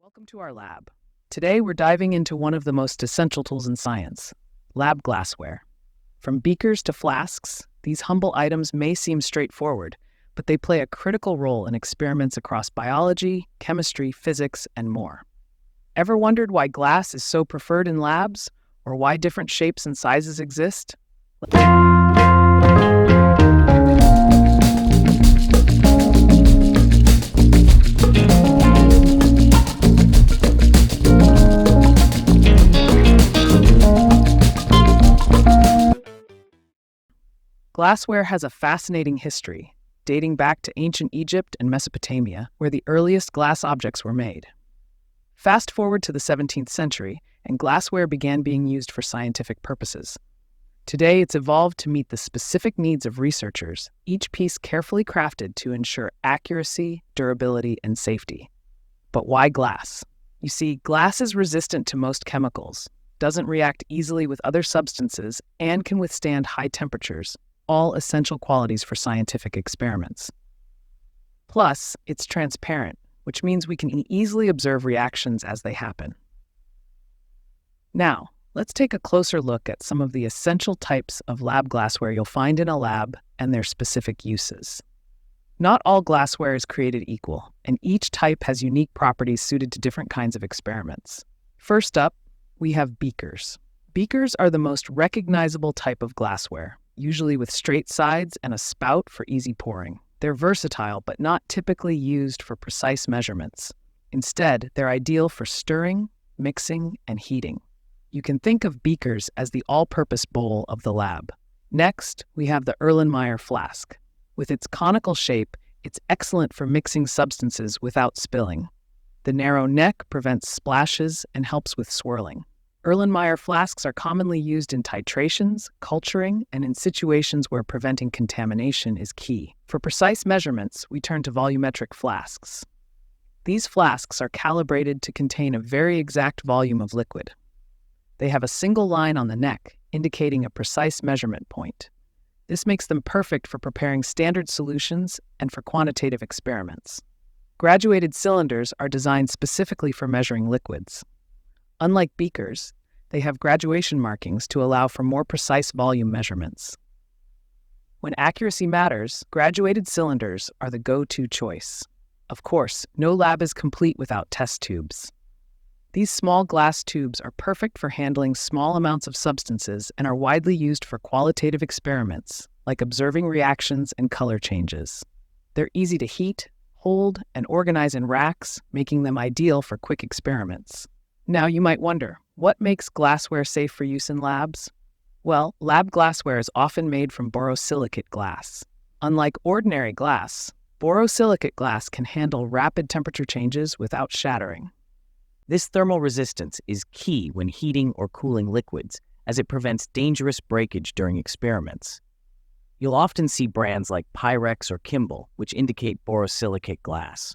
Welcome to our lab. Today we're diving into one of the most essential tools in science, lab glassware. From beakers to flasks, these humble items may seem straightforward, but they play a critical role in experiments across biology, chemistry, physics, and more. Ever wondered why glass is so preferred in labs, or why different shapes and sizes exist? Glassware has a fascinating history, dating back to ancient Egypt and Mesopotamia, where the earliest glass objects were made. Fast forward to the 17th century, and glassware began being used for scientific purposes. Today, it's evolved to meet the specific needs of researchers, each piece carefully crafted to ensure accuracy, durability, and safety. But why glass? You see, glass is resistant to most chemicals, doesn't react easily with other substances, and can withstand high temperatures, all essential qualities for scientific experiments. Plus, it's transparent, which means we can easily observe reactions as they happen. Now, let's take a closer look at some of the essential types of lab glassware you'll find in a lab and their specific uses. Not all glassware is created equal, and each type has unique properties suited to different kinds of experiments. First up, we have beakers. Beakers are the most recognizable type of glassware, usually with straight sides and a spout for easy pouring. They're versatile, but not typically used for precise measurements. Instead, they're ideal for stirring, mixing, and heating. You can think of beakers as the all-purpose bowl of the lab. Next, we have the Erlin Meer flask. With its conical shape, it's excellent for mixing substances without spilling. The narrow neck prevents splashes and helps with swirling. Erlin Meer flasks are commonly used in titrations, culturing, and in situations where preventing contamination is key. For precise measurements, we turn to volumetric flasks. These flasks are calibrated to contain a very exact volume of liquid. They have a single line on the neck, indicating a precise measurement point. This makes them perfect for preparing standard solutions and for quantitative experiments. Graduated cylinders are designed specifically for measuring liquids. Unlike beakers, they have graduation markings to allow for more precise volume measurements. When accuracy matters, graduated cylinders are the go-to choice. Of course, no lab is complete without test tubes. These small glass tubes are perfect for handling small amounts of substances and are widely used for qualitative experiments, like observing reactions and color changes. They're easy to heat, hold, and organize in racks, making them ideal for quick experiments. Now you might wonder, what makes glassware safe for use in labs? Well, lab glassware is often made from borosilicate glass. Unlike ordinary glass, borosilicate glass can handle rapid temperature changes without shattering. This thermal resistance is key when heating or cooling liquids, as it prevents dangerous breakage during experiments. You'll often see brands like Pyrex or Kimball, which indicate borosilicate glass.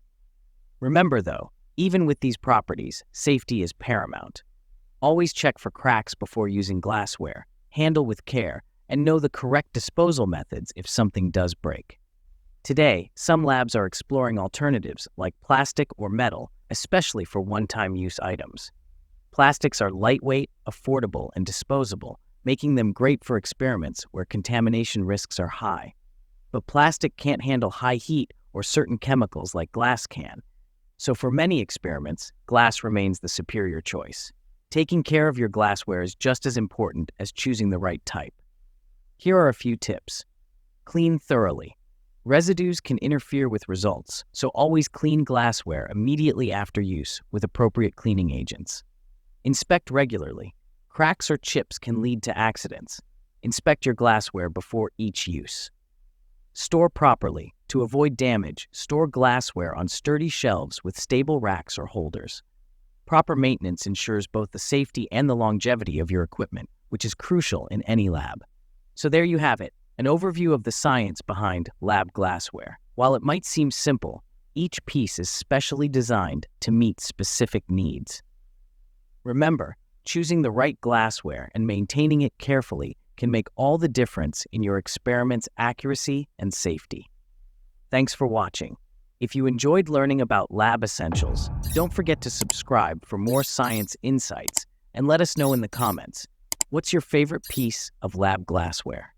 Remember though, even with these properties, safety is paramount. Always check for cracks before using glassware, handle with care, and know the correct disposal methods if something does break. Today, some labs are exploring alternatives like plastic or metal, especially for one-time use items. Plastics are lightweight, affordable, and disposable, making them great for experiments where contamination risks are high. But plastic can't handle high heat or certain chemicals like glass can. So for many experiments, glass remains the superior choice. Taking care of your glassware is just as important as choosing the right type. Here are a few tips. Clean thoroughly. Residues can interfere with results, so always clean glassware immediately after use with appropriate cleaning agents. Inspect regularly. Cracks or chips can lead to accidents. Inspect your glassware before each use. Store properly. To avoid damage, store glassware on sturdy shelves with stable racks or holders. Proper maintenance ensures both the safety and the longevity of your equipment, which is crucial in any lab. So there you have it, an overview of the science behind lab glassware. While it might seem simple, each piece is specially designed to meet specific needs. Remember, choosing the right glassware and maintaining it carefully can make all the difference in your experiment's accuracy and safety. Thanks for watching. If you enjoyed learning about lab essentials, don't forget to subscribe for more science insights and let us know in the comments, what's your favorite piece of lab glassware?